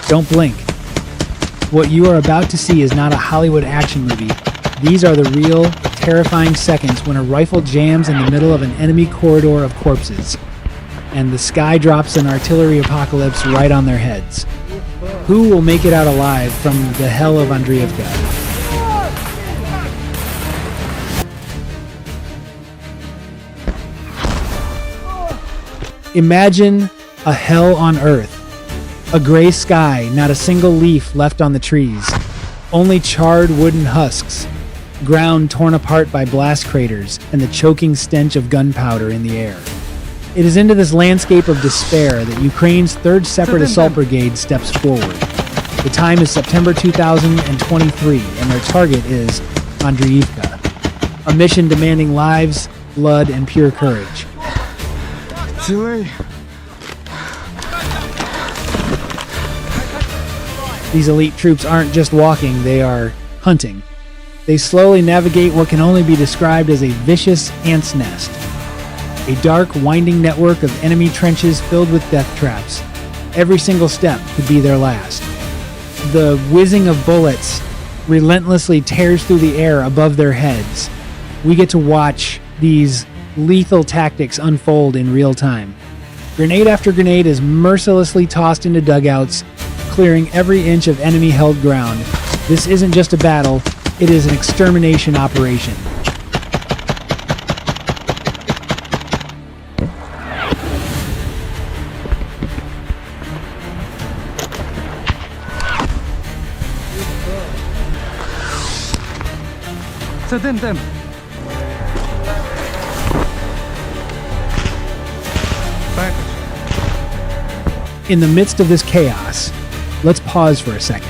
Don't blink. What you are about to see is not a Hollywood action movie. These are the real, terrifying seconds when a rifle jams in the middle of an enemy corridor of corpses, and the sky drops an artillery apocalypse right on their heads. Who will make it out alive from the hell of Andriivka? Imagine a hell on earth. A gray sky, not a single leaf left on the trees. Only charred wooden husks. Ground torn apart by blast craters and the choking stench of gunpowder in the air. It is into this landscape of despair that Ukraine's 3rd Separate Assault Brigade steps forward. The time is September 2023, and their target is Andriivka. A mission demanding lives, blood, and pure courage. These elite troops aren't just walking, they are hunting. They slowly navigate what can only be described as a vicious ant's nest. A dark, winding network of enemy trenches filled with death traps. Every single step could be their last. The whizzing of bullets relentlessly tears through the air above their heads. We get to watch these lethal tactics unfold in real time. Grenade after grenade is mercilessly tossed into dugouts, clearing every inch of enemy-held ground. This isn't just a battle, it is an extermination operation. Them. In the midst of this chaos, let's pause for a second.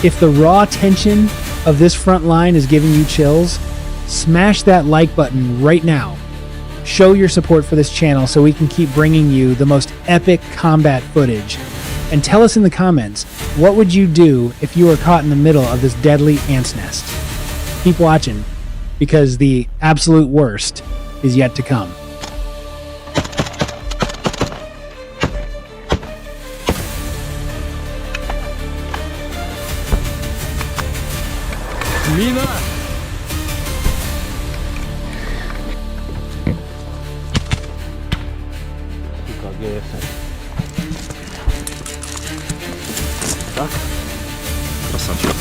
If the raw tension of this front line is giving you chills, smash that like button right now. Show your support for this channel so we can keep bringing you the most epic combat footage. And tell us in the comments, what would you do if you were caught in the middle of this deadly ant's nest? Keep watching, because the absolute worst is yet to come. Mina! Так? Красавчик.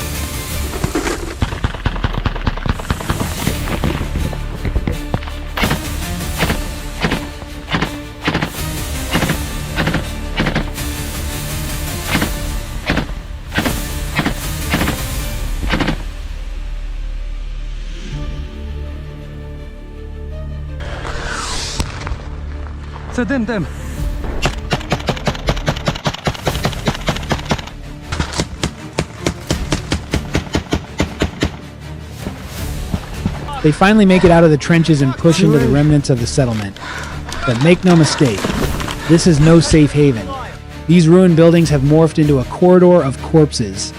Them. They finally make it out of the trenches and push into the remnants of the settlement. But make no mistake, this is no safe haven. These ruined buildings have morphed into a corridor of corpses.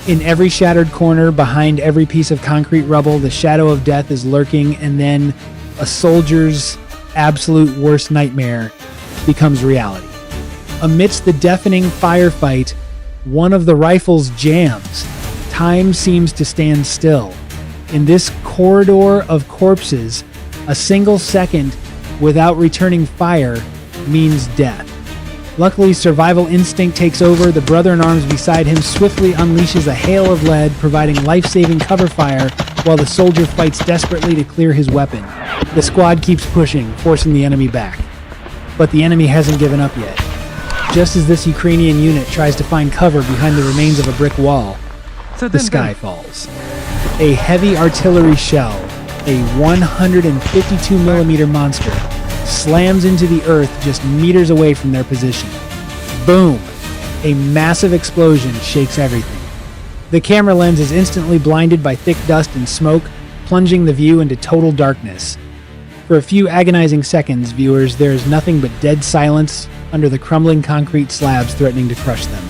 In every shattered corner, behind every piece of concrete rubble, the shadow of death is lurking, and then a soldier's absolute worst nightmare becomes reality. Amidst the deafening firefight, one of the rifles jams. Time seems to stand still. In this corridor of corpses, a single second without returning fire means death. Luckily, survival instinct takes over. The brother in arms beside him swiftly unleashes a hail of lead, providing life-saving cover fire while the soldier fights desperately to clear his weapon. The squad keeps pushing, forcing the enemy back. But the enemy hasn't given up yet. Just as this Ukrainian unit tries to find cover behind the remains of a brick wall, the sky falls. A heavy artillery shell, a 152mm monster, slams into the earth just meters away from their position. Boom! A massive explosion shakes everything. The camera lens is instantly blinded by thick dust and smoke, plunging the view into total darkness. For a few agonizing seconds, viewers, there is nothing but dead silence under the crumbling concrete slabs threatening to crush them.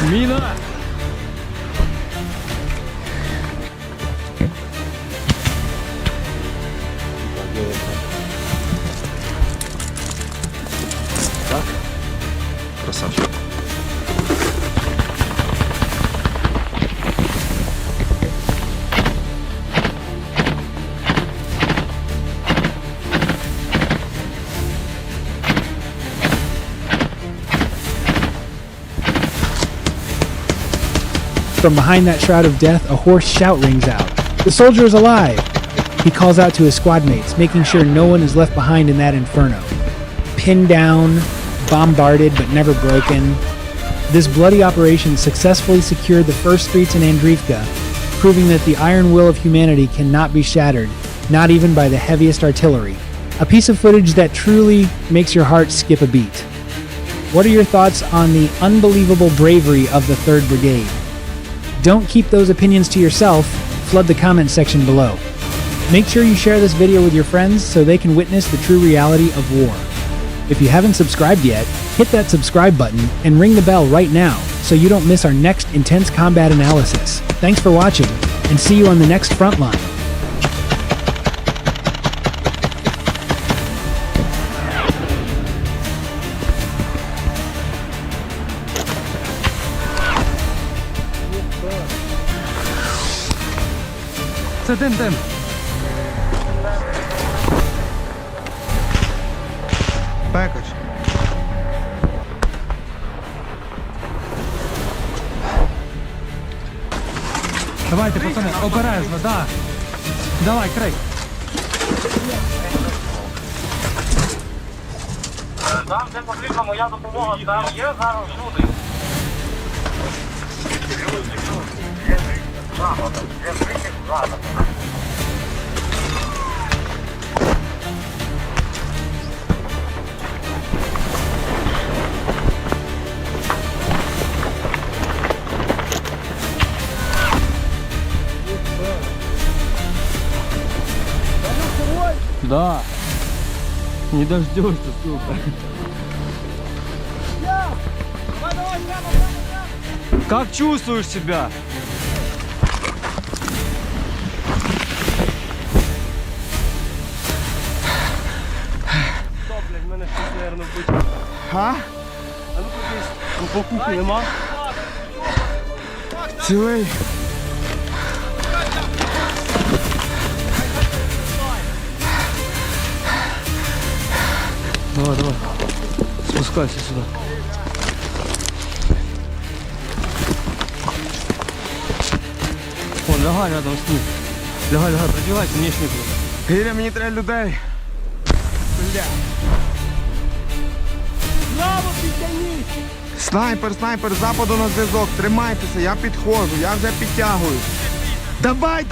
Міна! Красавчик. From behind that shroud of death, a hoarse shout rings out. The soldier is alive! He calls out to his squad mates, making sure no one is left behind in that inferno. Pinned down, bombarded but never broken, this bloody operation successfully secured the first streets in Andriivka, proving that the iron will of humanity cannot be shattered, not even by the heaviest artillery. A piece of footage that truly makes your heart skip a beat. What are your thoughts on the unbelievable bravery of the 3rd Brigade? Don't keep those opinions to yourself, flood the comment section below. Make sure you share this video with your friends so they can witness the true reality of war. If you haven't subscribed yet, hit that subscribe button and ring the bell right now so you don't miss our next intense combat analysis. Thanks for watching, and see you on the next Frontline. Це дим. Пекач. Давайте, пацани, обережно, да. Давай, крий. Там, де потрібна моя допомога, там є зараз люди. Да. Не дождешься, сука. Как чувствуешь себя? Стоп, блядь, в мене щось, наверное, буде. А? А ну подивись, по кухні нема? Цілий. Давай, давай. Спускайся сюда. Вон, лягай рядом с ним. Лягай, продевайся, внешний круг. Гіля, мені треба людей. Бля. Снайпер, з западу на зв'язок. Тримайтеся, я підходжу, я вже підтягую. Давай!